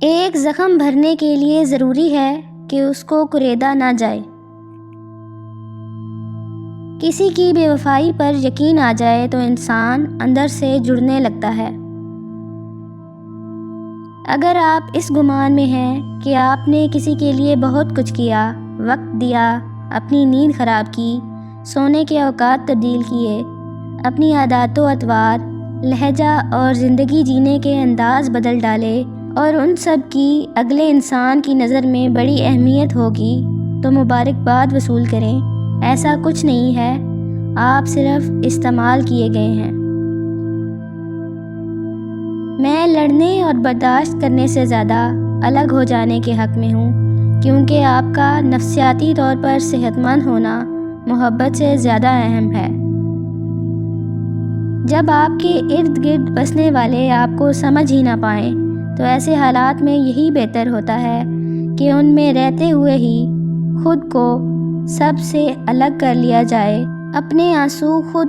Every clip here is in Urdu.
ایک زخم بھرنے کے لیے ضروری ہے کہ اس کو کریدا نہ جائے۔ کسی کی بے وفائی پر یقین آ جائے تو انسان اندر سے جڑنے لگتا ہے۔ اگر آپ اس گمان میں ہیں کہ آپ نے کسی کے لیے بہت کچھ کیا، وقت دیا، اپنی نیند خراب کی، سونے کے اوقات تبدیل کیے، اپنی عادات و اطوار، لہجہ اور زندگی جینے کے انداز بدل ڈالے اور ان سب کی اگلے انسان کی نظر میں بڑی اہمیت ہوگی، تو مبارکباد وصول کریں۔ ایسا کچھ نہیں ہے، آپ صرف استعمال کیے گئے ہیں۔ میں لڑنے اور برداشت کرنے سے زیادہ الگ ہو جانے کے حق میں ہوں، کیونکہ آپ کا نفسیاتی طور پر صحت مند ہونا محبت سے زیادہ اہم ہے۔ جب آپ کے ارد گرد بسنے والے آپ کو سمجھ ہی نہ پائیں تو ایسے حالات میں یہی بہتر ہوتا ہے کہ ان میں رہتے ہوئے ہی خود کو سب سے الگ کر لیا جائے۔ اپنے آنسو خود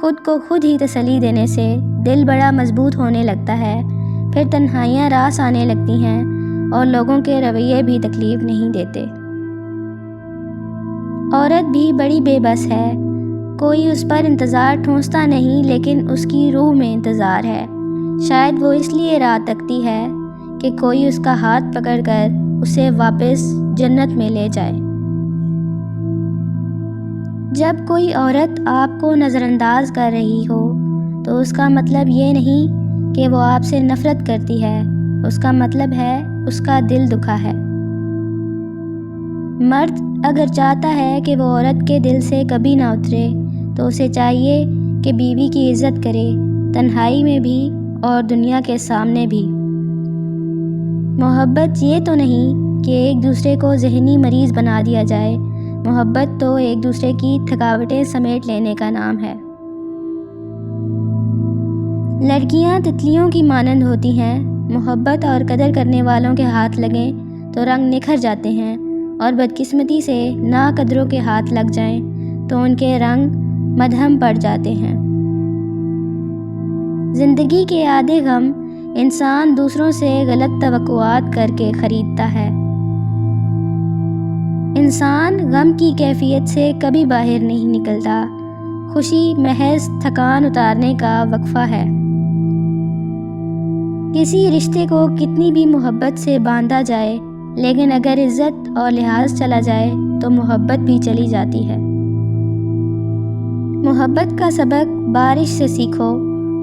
خود کو خود ہی تسلی دینے سے دل بڑا مضبوط ہونے لگتا ہے، پھر تنہائیاں راس آنے لگتی ہیں اور لوگوں کے رویے بھی تکلیف نہیں دیتے۔ عورت بھی بڑی بے بس ہے، کوئی اس پر انتظار ٹھونستا نہیں، لیکن اس کی روح میں انتظار ہے۔ شاید وہ اس لیے رات تکتی ہے کہ کوئی اس کا ہاتھ پکڑ کر اسے واپس جنت میں لے جائے۔ جب کوئی عورت آپ کو نظر انداز کر رہی ہو تو اس کا مطلب یہ نہیں کہ وہ آپ سے نفرت کرتی ہے، اس کا مطلب ہے اس کا دل دکھا ہے۔ مرد اگر چاہتا ہے کہ وہ عورت کے دل سے کبھی نہ اترے تو اسے چاہیے کہ بیوی کی عزت کرے، تنہائی میں بھی اور دنیا کے سامنے بھی۔ محبت یہ تو نہیں کہ ایک دوسرے کو ذہنی مریض بنا دیا جائے، محبت تو ایک دوسرے کی تھکاوٹیں سمیٹ لینے کا نام ہے۔ لڑکیاں تتلیوں کی مانند ہوتی ہیں، محبت اور قدر کرنے والوں کے ہاتھ لگیں تو رنگ نکھر جاتے ہیں، اور بدقسمتی سے ناقدروں کے ہاتھ لگ جائیں تو ان کے رنگ مدھم پڑ جاتے ہیں۔ زندگی کے آدھے غم انسان دوسروں سے غلط توقعات کر کے خریدتا ہے۔ انسان غم کی کیفیت سے کبھی باہر نہیں نکلتا، خوشی محض تھکان اتارنے کا وقفہ ہے۔ کسی رشتے کو کتنی بھی محبت سے باندھا جائے، لیکن اگر عزت اور لحاظ چلا جائے تو محبت بھی چلی جاتی ہے۔ محبت کا سبق بارش سے سیکھو،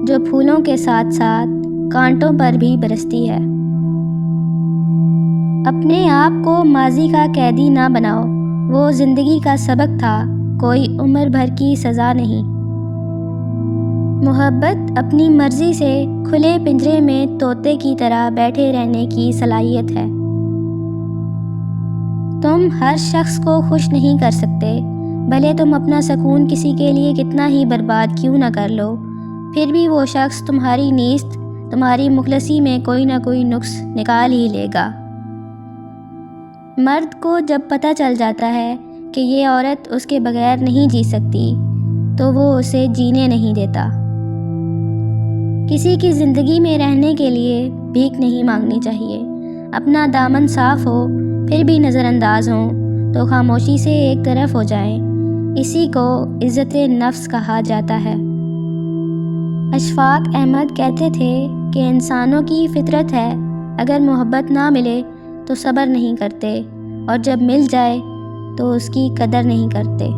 جو پھولوں کے ساتھ ساتھ کانٹوں پر بھی برستی ہے۔ اپنے آپ کو ماضی کا قیدی نہ بناؤ، وہ زندگی کا سبق تھا، کوئی عمر بھر کی سزا نہیں۔ محبت اپنی مرضی سے کھلے پنجرے میں طوطے کی طرح بیٹھے رہنے کی صلاحیت ہے۔ تم ہر شخص کو خوش نہیں کر سکتے، بھلے تم اپنا سکون کسی کے لیے کتنا ہی برباد کیوں نہ کر لو، پھر بھی وہ شخص تمہاری نیست، تمہاری مخلصی میں کوئی نہ کوئی نقص نکال ہی لے گا۔ مرد کو جب پتہ چل جاتا ہے کہ یہ عورت اس کے بغیر نہیں جی سکتی تو وہ اسے جینے نہیں دیتا۔ کسی کی زندگی میں رہنے کے لیے بھیک نہیں مانگنی چاہیے۔ اپنا دامن صاف ہو پھر بھی نظر انداز ہوں تو خاموشی سے ایک طرف ہو جائیں، اسی کو عزت نفس کہا جاتا ہے۔ اشفاق احمد کہتے تھے کہ انسانوں کی فطرت ہے، اگر محبت نہ ملے تو صبر نہیں کرتے، اور جب مل جائے تو اس کی قدر نہیں کرتے۔